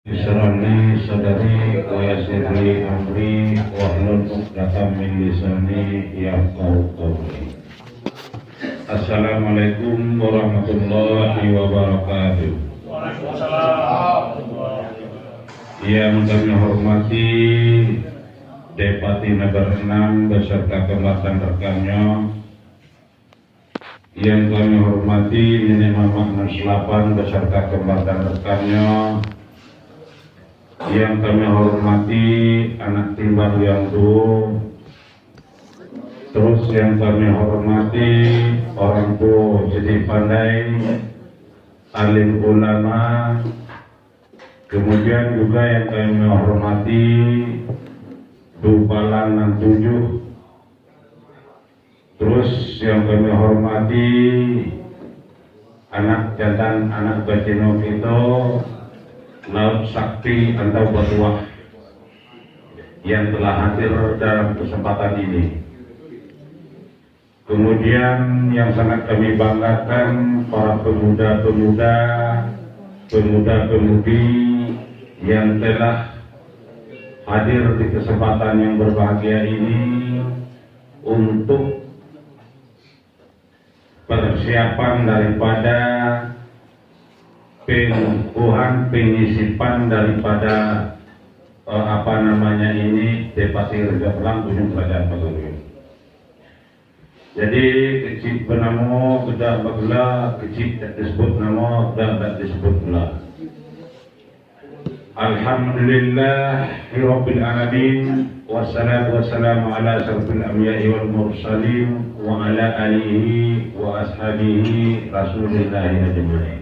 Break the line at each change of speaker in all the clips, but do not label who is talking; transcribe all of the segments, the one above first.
Bismillah sadari wa yassirli amri wahlul 'uqdatam min lisani yafqahu qawli. Assalamualaikum warahmatullahi wabarakatuh. Yang kami hormati Depati Negara 6 beserta kematan rekannya, yang kami hormati Nenek Mama 68 beserta kematan rekannya, yang kami hormati anak timbang yang dulu, terus yang kami hormati orang tua jadi pandai, alim ulama, kemudian juga yang kami hormati Dupalan 67, terus yang kami hormati anak jantan anak bacino kita Laut Sakti atau Batuah yang telah hadir dalam kesempatan ini. Kemudian yang sangat kami banggakan para pemuda-pemuda, pemuda-pemudi yang telah hadir di kesempatan yang berbahagia ini untuk persiapan daripada pengukuhan penyisipan daripada Depati Raja Pelang Gunung Kerajaan Paguyuban. Jadi kecil bernama kedah bagla, kecil tak disebut nama, kedah tak disebut pula. Alhamdulillah Rabbil Alamin, wassalatu wassalamu ala asyrafil anbiya'i wal mursalin wa ala alihi wa ashabihi rasulillahi ajma'in.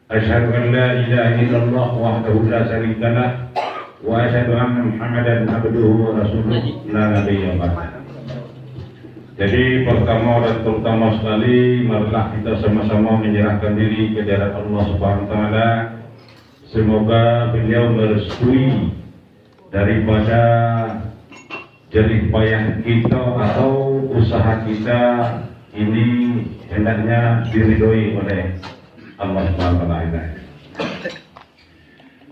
Asyhadu an la ilaha illallah wahdahu la syarika lah wa asyhadu anna Muhammadan abduhu wa rasuluh la nabiyya ba'dah. Jadi pertama dan terutama sekali, marilah kita sama-sama menyerahkan diri ke hadirat Allah Subhanahu wa taala. Semoga beliau merestui daripada jerih payah kita atau usaha kita ini hendaknya diridhoi oleh Allah Subhanahu wa taala.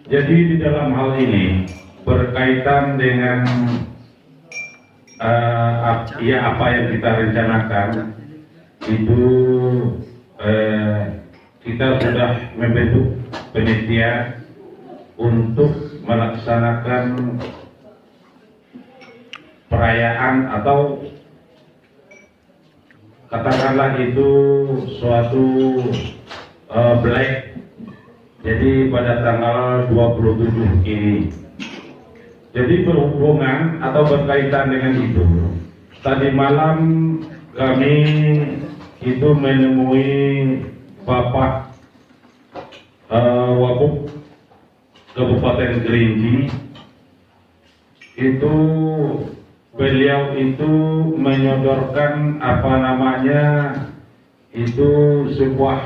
Jadi di dalam hal ini berkaitan dengan apa yang kita rencanakan itu, kita sudah membentuk panitia untuk melaksanakan perayaan atau katakanlah itu suatu Black. Jadi pada tanggal 27 ini. Jadi berhubungan atau berkaitan dengan itu, tadi malam kami itu menemui Bapak Wabuk Kabupaten Kerinci. Itu beliau itu menyodorkan itu sebuah,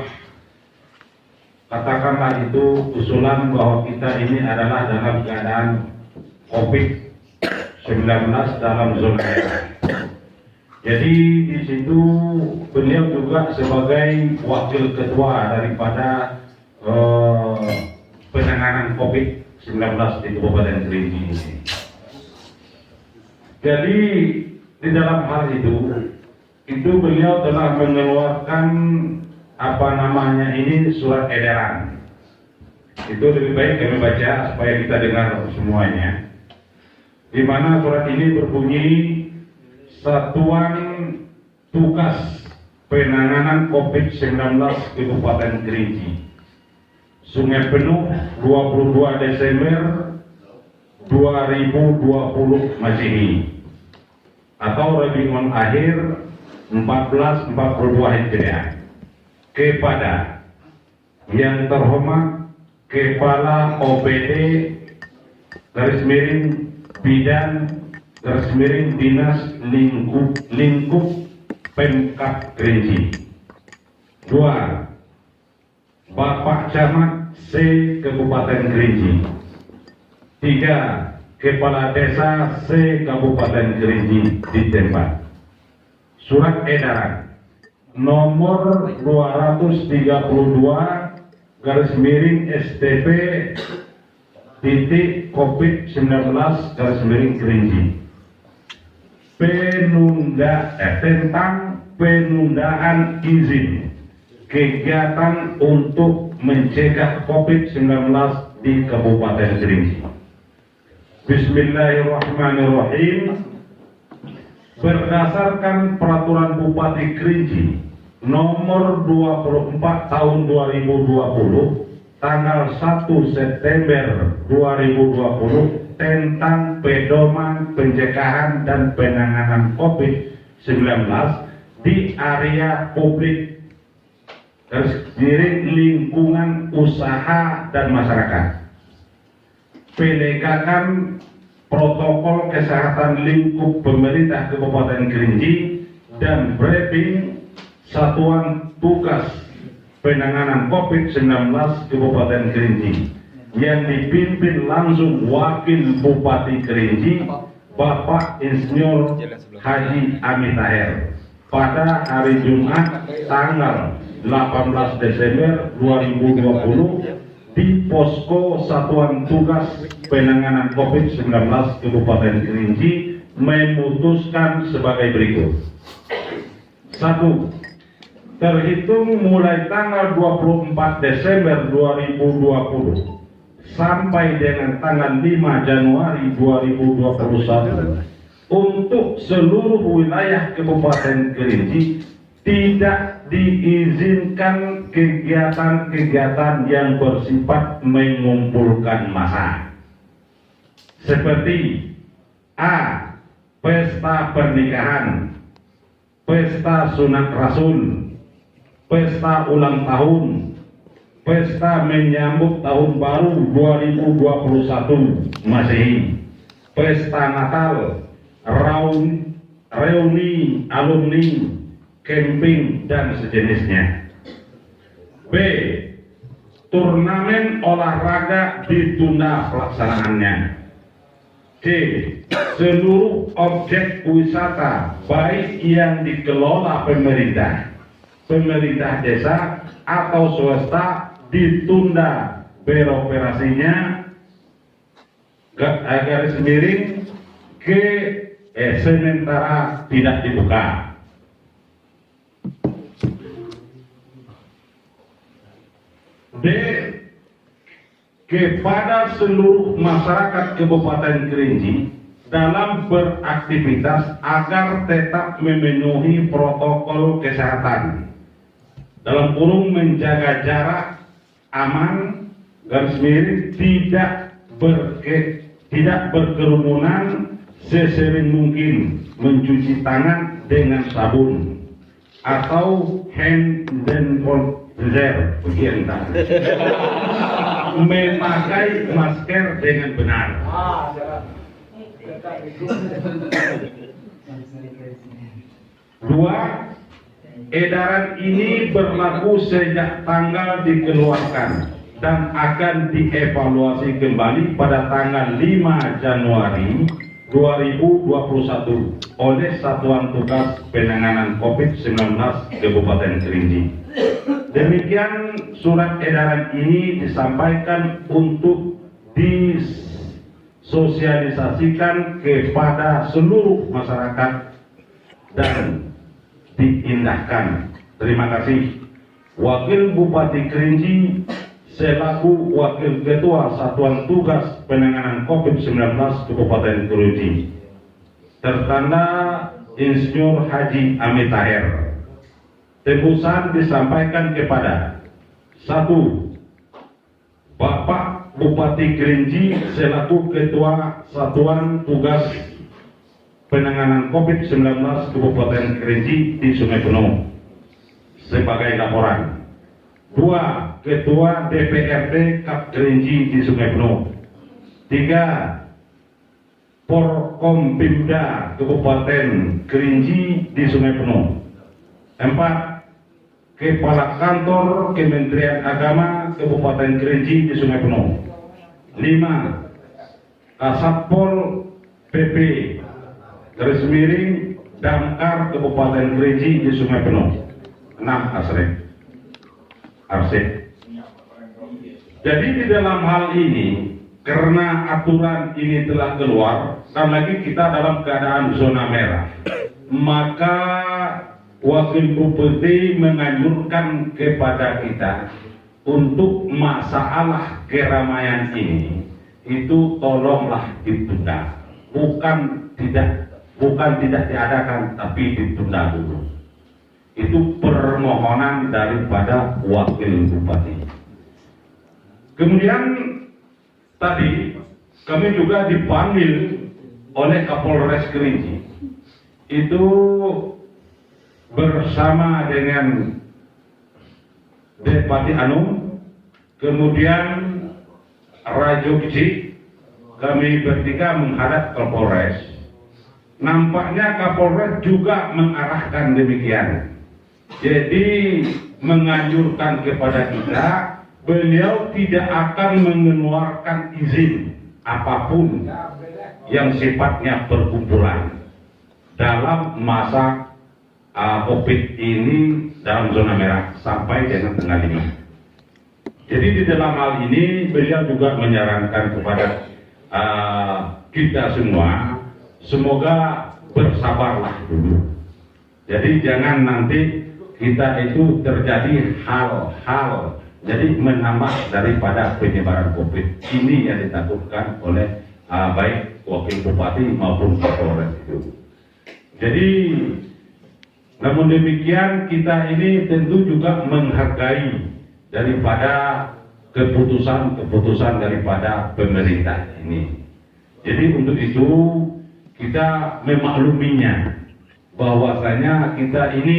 katakanlah itu usulan bahwa kita ini adalah dalam keadaan COVID-19 dalam zona merah. Jadi di situ beliau juga sebagai wakil ketua daripada penanganan COVID-19 di Kabupaten Kerinci ini. Jadi di dalam hal itu beliau telah mengeluarkan ini surat edaran. Itu lebih baik kami baca supaya kita dengar semuanya. Di mana surat ini berbunyi, Satuan Tugas Penanganan COVID-19 Kabupaten Kerinci, Sungai Penuh 22 Desember 2020 Masehi atau Rabiul Akhir 1442 Hijriah. Kepada yang terhormat Kepala OPD Bidang Dinas Lingkup Pemkab Kerinci. 2. Bapak Camat C Kabupaten Kerinci. 3. Kepala Desa C Kabupaten Kerinci ditempat. Surat edaran nomor 232 garis miring STP titik COVID-19 garis miring Kerinci. Tentang penundaan izin kegiatan untuk mencegah COVID-19 di Kabupaten Kerinci. Bismillahirrahmanirrahim. Berdasarkan Peraturan Bupati Kerinci Nomor 24 Tahun 2020 tanggal 1 September 2020 tentang pedoman pencegahan dan penanganan COVID-19 di area publik lingkungan usaha dan masyarakat. Penegakan protokol kesehatan lingkup pemerintah Kabupaten Kerinci dan briefing Satuan Tugas Penanganan COVID-19 Kabupaten Kerinci yang dipimpin langsung Wakil Bupati Kerinci Bapak Insinyur Haji Ami Taher pada hari Jumat tanggal 18 Desember 2020 di Posko Satuan Tugas Penanganan COVID-19 Kabupaten Kerinci memutuskan sebagai berikut. 1. Terhitung mulai tanggal 24 Desember 2020 sampai dengan tanggal 5 Januari 2021 untuk seluruh wilayah Kabupaten Kerinci tidak diizinkan kegiatan-kegiatan yang bersifat mengumpulkan massa seperti A. Pesta pernikahan, pesta sunat rasul, pesta ulang tahun, pesta menyambut tahun baru 2021 Masehi, pesta Natal, reuni alumni, camping dan sejenisnya. B. Turnamen olahraga ditunda pelaksanaannya. C. Seluruh objek wisata baik yang dikelola pemerintah desa atau swasta ditunda beroperasinya garis miring sementara tidak dibuka. D. Kepada seluruh masyarakat Kabupaten Kerinci dalam beraktivitas agar tetap memenuhi protokol kesehatan dalam kurung menjaga jarak aman garis miring tidak berkerumunan, sesering mungkin mencuci tangan dengan sabun atau hand sanitizer, memakai masker dengan benar. Dua, edaran ini berlaku sejak tanggal dikeluarkan dan akan dievaluasi kembali pada tanggal 5 Januari 2021 oleh Satuan Tugas Penanganan COVID-19 Kabupaten Kerinci. Demikian surat edaran ini disampaikan untuk disosialisasikan kepada seluruh masyarakat dan diindahkan. Terima kasih. Wakil Bupati Kerinci selaku Wakil Ketua Satuan Tugas Penanganan COVID-19 Kabupaten Kerinci. Tertanda Insinyur Haji Ami Taher. Tembusan disampaikan kepada 1. Bapak Bupati Kerinci selaku Ketua Satuan Tugas Penanganan COVID-19 Kabupaten Kerinci di Sungai Penuh sebagai laporan. 2. Ketua DPRD Kap Kerinci di Sungai Penuh. 3. Porkompimda Kabupaten Kerinci di Sungai Penuh. 4. Kepala Kantor Kementerian Agama Kabupaten Kerinci di Sungai Penuh. 5. Kasatpol PP garis miring Damkar Kabupaten Kerinci di Sungai Penuh. 6. Arsip. Jadi di dalam hal ini karena aturan ini telah keluar dan lagi kita dalam keadaan zona merah, maka Wakil Bupati menganjurkan kepada kita untuk masalah keramaian ini itu tolonglah ditunda, bukan tidak diadakan, tapi ditunda dulu. Itu permohonan daripada Wakil Bupati. Kemudian tadi kami juga dipanggil oleh Kapolres Kerinci, itu bersama dengan Depati Anum, kemudian Rajo Kecik, kami bertiga menghadap Kapolres. Nampaknya Kapolres juga mengarahkan demikian. Jadi menganjurkan kepada kita, beliau tidak akan mengeluarkan izin apapun yang sifatnya perkumpulan dalam masa COVID ini dalam zona merah sampai dengan tanggal 5. Jadi di dalam hal ini beliau juga menyarankan kepada kita semua, semoga bersabarlah dulu. Jadi jangan nanti kita itu terjadi hal-hal jadi menambah daripada penyebaran COVID ini yang ditakutkan oleh baik Wakil Bupati maupun Kapolres itu. Jadi namun demikian kita ini tentu juga menghargai daripada keputusan daripada pemerintah ini. Jadi untuk itu kita memakluminya bahwasanya kita ini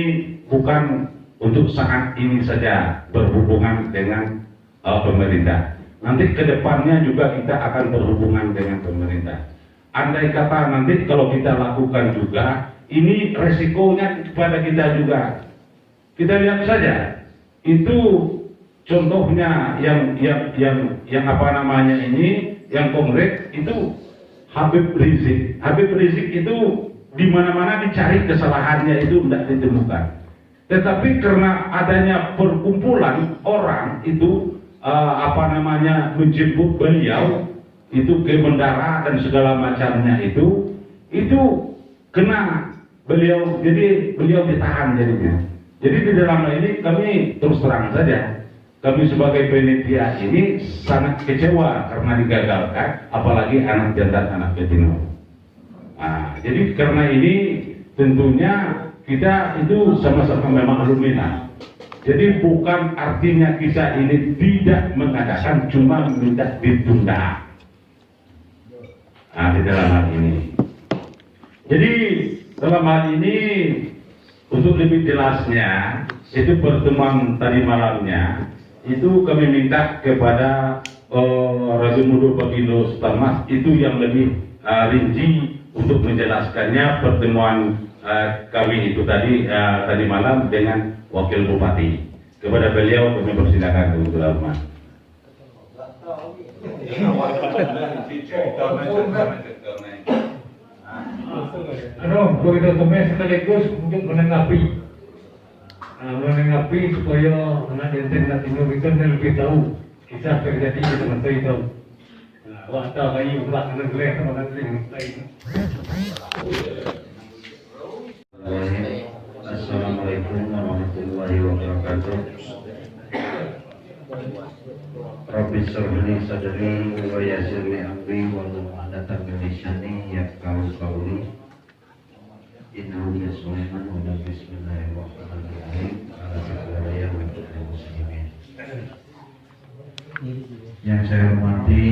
bukan untuk saat ini saja berhubungan dengan pemerintah. Nanti kedepannya juga kita akan berhubungan dengan pemerintah. Andai kata nanti kalau kita lakukan juga, ini resikonya kepada kita juga. Kita lihat saja, itu contohnya yang apa namanya ini, yang konkret itu Habib Rizik. Habib Rizik itu di mana-mana dicari kesalahannya itu tidak ditemukan. Tetapi karena adanya perkumpulan orang itu apa namanya menjemput beliau itu ke bandara dan segala macamnya itu kena beliau, jadi beliau ditahan jadinya. Jadi di dalam hal ini kami terus terang saja, kami sebagai panitia ini sangat kecewa karena digagalkan, apalagi anak jantan anak betina. Nah, jadi karena ini tentunya kita itu sama-sama memaklumilah. Jadi bukan artinya kita ini tidak mengadakan, cuma minta ditunda. Nah, di dalam hal ini. Jadi dalam hal ini untuk lebih jelasnya, itu pertemuan tadi malamnya itu kami minta kepada Raja Mudo Bagindo Stamas itu yang lebih rinci untuk menjelaskannya pertemuan kami itu tadi malam dengan Wakil Bupati. Kepada beliau kami persilakan untuk lama.
Begitu teman sekaligus untuk menanggapi supaya anak jantan Latino itu lebih tahu kisah terjadi di teman saya itu. Waktu kami pulang ke negeri sama lain.
Assalamualaikum warahmatullahi wabarakatuh. Rabbi shrahli sadri wa yassir li amri wahlul 'uqdatam min lisani yafqahu qawli. Innahu yasmi'un wa bismillahirrahmanirrahim. Alhamdulillah rabbil muslimin. Yang saya hormati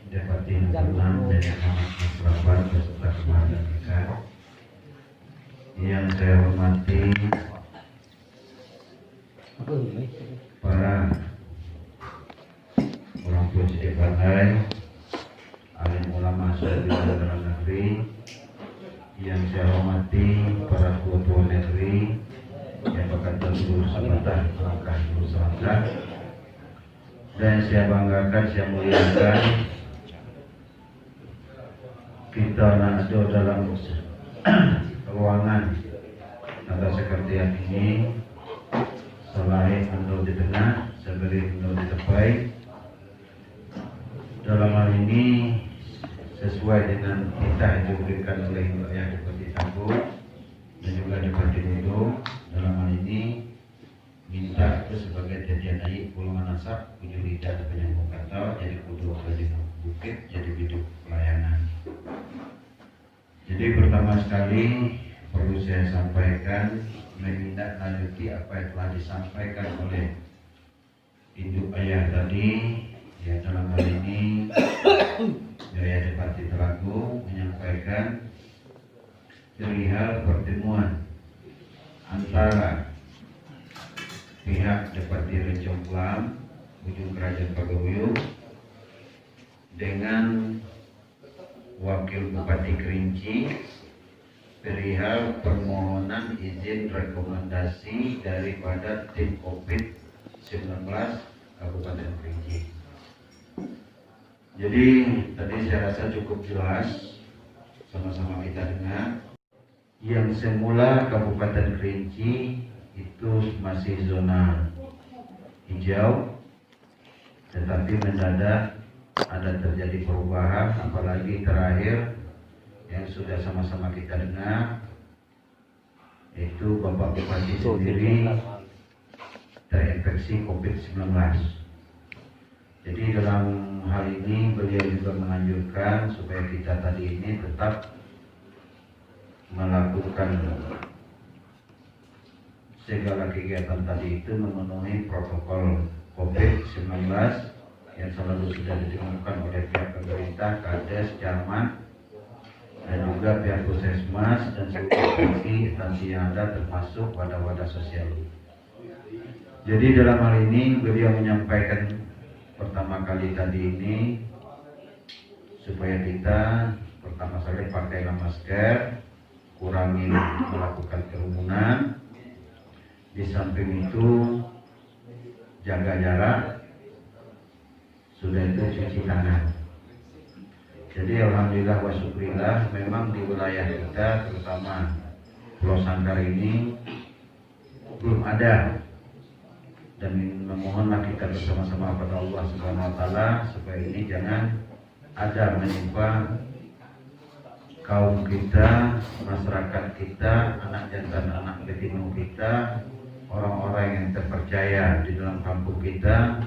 Depati Nulan dan Muhammad Musrafan beserta keluarga kita. Yang saya hormati para orang tua Siti Pandai, alim ulama di dalam negeri. Yang saya hormati para tua negeri yang akan tentu sebentar melangkah bersama. Dan saya banggakan, saya muliakan kita ada dalam ruangan atau sekretariat ini, selain ando di tengah, seberi ando di tepi. Dalam hal ini dengan kita yang diberikan oleh yang Depati Sabu dan juga Depati Nudo. Dalam hal ini minta itu sebagai terjadi golongan nasab kudu lidah penyambung kata jadi kudu kerja bukit jadi biduk pelayanan. Jadi pertama sekali perlu saya sampaikan menindaklanjuti apa yang telah disampaikan oleh induk ayah tadi. Ya, dalam hal ini Jaya Depati Telagu menyampaikan perihal pertemuan antara pihak Depati Rejomblang Ujung Kerajaan Pagawuyuh dengan Wakil Bupati Kerinci perihal permohonan izin rekomendasi daripada tim COVID-19 Kabupaten Kerinci. Jadi tadi saya rasa cukup jelas, sama-sama kita dengar. Yang semula Kabupaten Kerinci itu masih zona hijau, tetapi mendadak ada terjadi perubahan, apalagi terakhir yang sudah sama-sama kita dengar, yaitu Bapak Bupati sendiri terinfeksi COVID-19. Jadi dalam hal ini beliau juga menganjurkan supaya kita tadi ini tetap melakukan segala kegiatan tadi itu memenuhi protokol COVID-19 yang selalu sudah ditemukan oleh pihak pemerintah, Kades, Camat, dan juga pihak Puskesmas dan seluruh instansi yang ada termasuk wadah-wadah sosial. Jadi dalam hal ini beliau menyampaikan pertama kali tadi ini supaya kita pertama sekali pakailah masker, kurangi melakukan kerumunan, di samping itu jaga jarak, sudah itu cuci tangan. Jadi alhamdulillah wa syukurillah memang di wilayah kita terutama Pulau Sangkar ini belum ada, dan memohonlah kita bersama-sama kepada Allah Subhanahu wa taala supaya ini jangan ada menimpa kaum kita, masyarakat kita, anak jantan anak betina kita, orang-orang yang terpercaya di dalam kampung kita,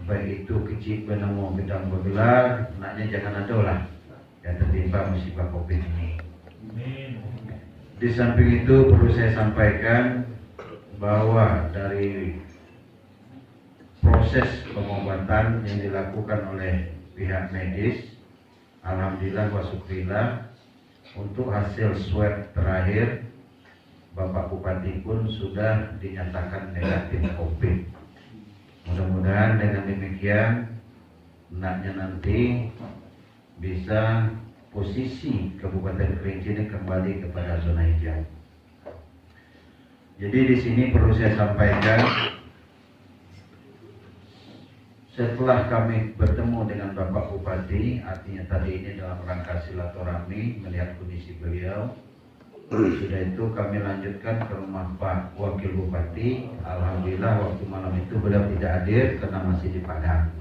baik itu kecil benemu bidang bergelar, anaknya jangan ada lah yang tertimpa musibah COVID ini. Di samping itu perlu saya sampaikan bahwa dari proses pengobatan yang dilakukan oleh pihak medis, alhamdulillah wa syukurillah, untuk hasil swab terakhir Bapak Bupati pun sudah dinyatakan negatif COVID. Mudah-mudahan dengan demikian anaknya nanti bisa posisi Kabupaten Kerinci ini kembali kepada zona hijau. Jadi di sini perlu saya sampaikan, setelah kami bertemu dengan Bapak Bupati, artinya tadi ini dalam rangka silaturahmi melihat kondisi beliau, sudah itu kami lanjutkan ke rumah Pak Wakil Bupati. Alhamdulillah waktu malam itu beliau tidak hadir karena masih di Padang.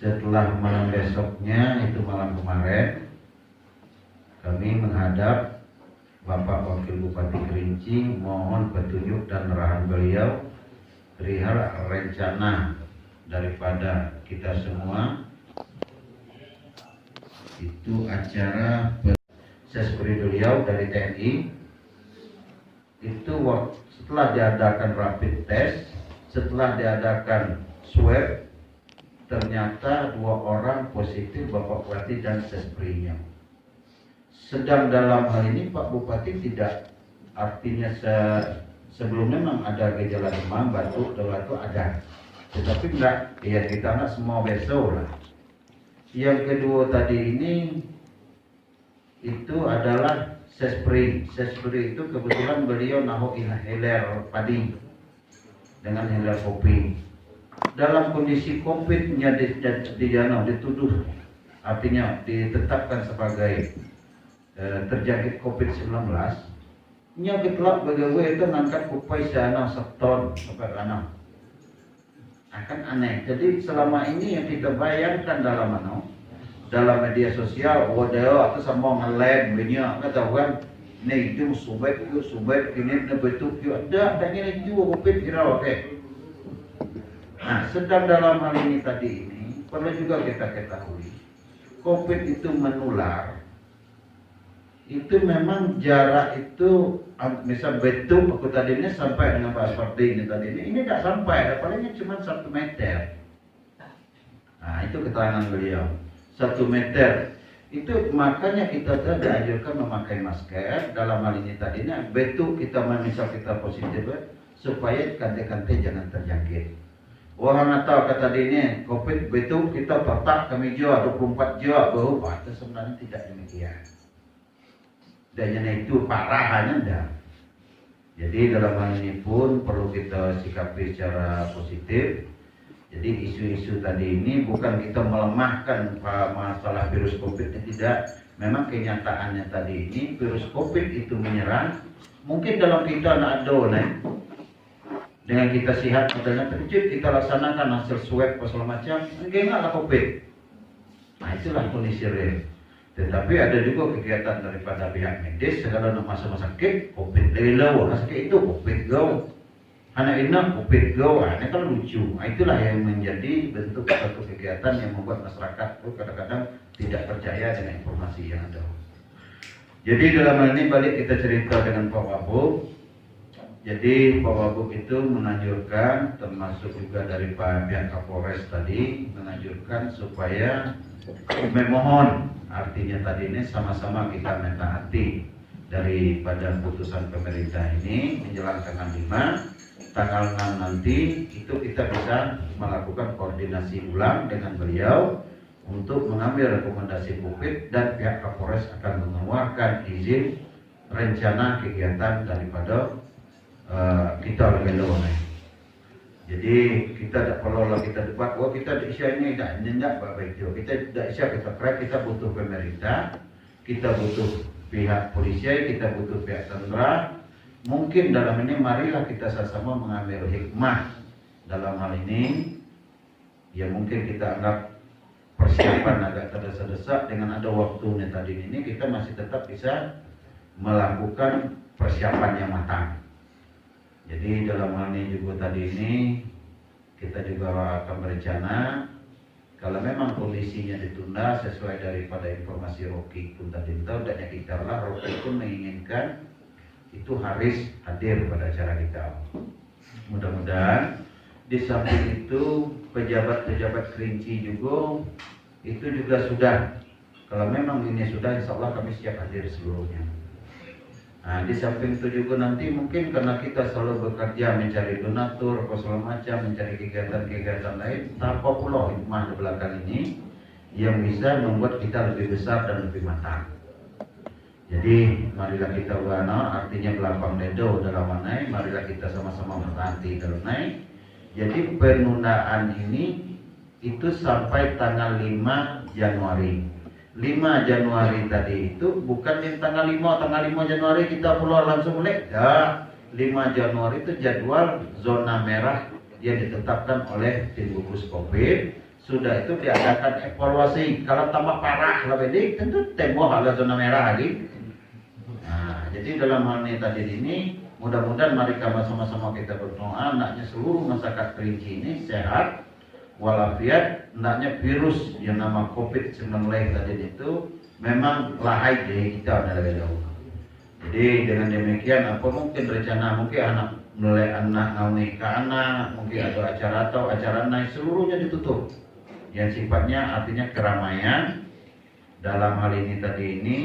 Setelah malam besoknya, itu malam kemarin, kami menghadap Bapak Wakil Bupati Kerinci, mohon petunjuk dan arahan beliau perihal rencana daripada kita semua. Itu acara sespri beliau dari TNI itu setelah diadakan rapid test, setelah diadakan swab, ternyata 2 orang positif, Bapak Bupati dan sesprinya. Sedang dalam hal ini Pak Bupati tidak, artinya sebelumnya memang ada gejala demam, batuk, itu ada, tetapi enggak, ya kita enggak semua besok lah. Yang kedua tadi ini itu adalah sespri. Sespri itu kebetulan beliau naho inhaler padi dengan inhaler kopi. Dalam kondisi COVID-nya dituduh, artinya ditetapkan sebagai terjangkit COVID-19, nya getlak bagawe itu ngangkat kupai sana seton sampai kana. Akan aneh. Jadi selama ini yang kita bayangkan dalam dalam media sosial, wadah atau sama ngelem banyak kata kan, nih itu subet ini betul itu ada ini juga COVID kira oke. Nah, sedang dalam hal ini tadi ini perlu juga kita ketahui, COVID itu menular. Itu memang jarak itu misal betul aku tadi ini sampai dengan Pak Aspardi ini tadi ini tidak sampai, ada palingnya cuma 1 meter. Nah itu keterangan beliau 1 meter. Itu makanya kita dianjurkan memakai masker dalam hal ini tadi ini betul kita misal kita positif supaya kante-kante jangan terjangkit. Orang tahu kata tadi ini COVID betul kita letak kami jual 24 jam baru itu sebenarnya tidak demikian. Dan yang itu parahannya enggak. Jadi dalam hal ini pun perlu kita sikapi secara positif. Jadi isu-isu tadi ini bukan kita melemahkan masalah virus COVID, tidak. Memang kenyataannya tadi ini virus COVID itu menyerang. Mungkin dalam kita ada dengan kita sihat modelnya terkejut kita laksanakan hasil swab segala macam, enggaklah COVID. Nah itulah kondisi real. Tetapi ada juga kegiatan daripada pihak medis segala masa-masa sakit COVID lelau, sakit itu COVID go, anak ini COVID go, ini kan lucu. Itulah yang menjadi bentuk satu kegiatan yang membuat masyarakat itu kadang-kadang tidak percaya dengan informasi yang ada. Jadi dalam hal ini balik kita cerita dengan Pak Wabub. Jadi Pak Wabub itu menanjurkan, termasuk juga dari pihak Kapolres tadi menanjurkan supaya memohon, artinya tadi ini sama-sama kita mentaati daripada putusan pemerintah ini menjelang tanggal 6 nanti itu kita bisa melakukan koordinasi ulang dengan beliau untuk mengambil rekomendasi COVID dan pihak Kapolres akan mengeluarkan izin rencana kegiatan daripada kita lebih lama. Jadi kita tidak perlu lagi kita debat, kita di Asia ini tidak baik itu. Kita di Asia kita crack, kita butuh pemerintah, kita butuh pihak polisi, kita butuh pihak tentara. Mungkin dalam ini marilah kita sama-sama mengambil hikmah dalam hal ini. Ya mungkin kita anggap persiapan agak terdesak-desak dengan ada waktunya tadi ini kita masih tetap bisa melakukan persiapan yang matang. Jadi dalam hal ini juga tadi ini kita juga akan berencana kalau memang kondisinya ditunda sesuai daripada informasi Rocky pun tadi tahu dan kita lah Rocky pun menginginkan itu harus hadir pada acara kita. Mudah-mudahan di samping itu pejabat-pejabat Kerinci juga itu juga sudah, kalau memang ini sudah insya Allah kami siap hadir seluruhnya. Nah, di samping itu juga nanti mungkin karena kita selalu bekerja mencari donatur, apa segala macam, mencari kegiatan-kegiatan lain, tanpa pula hikmah di belakang ini yang bisa membuat kita lebih besar dan lebih matang. Jadi marilah kita wana, artinya belakang dedo dalam manai, marilah kita sama-sama berhati dalam naik. Jadi penundaan ini itu sampai tanggal 5 Januari. 5 Januari tadi itu bukan di tanggal 5 Januari kita pulang langsung mulai. Ya, 5 Januari itu jadwal zona merah yang ditetapkan oleh tim gugus COVID. Sudah itu diadakan evaluasi. Kalau tambah parah lebih tentu tembok ada zona merah lagi. Nah, jadi dalam hal ini tadi ini mudah-mudahan mari sama-sama kita berdoa anaknya seluruh masyarakat Kerinci ini sehat walafiat, hendaknya virus yang nama COVID-19 tadi itu memang lahai dari kita dari dahulu. Jadi dengan demikian apa mungkin rencana mungkin anak mulai anak ngawi ke anak mungkin ada acara atau acara naik seluruhnya ditutup. Yang sifatnya artinya keramaian dalam hal ini tadi ini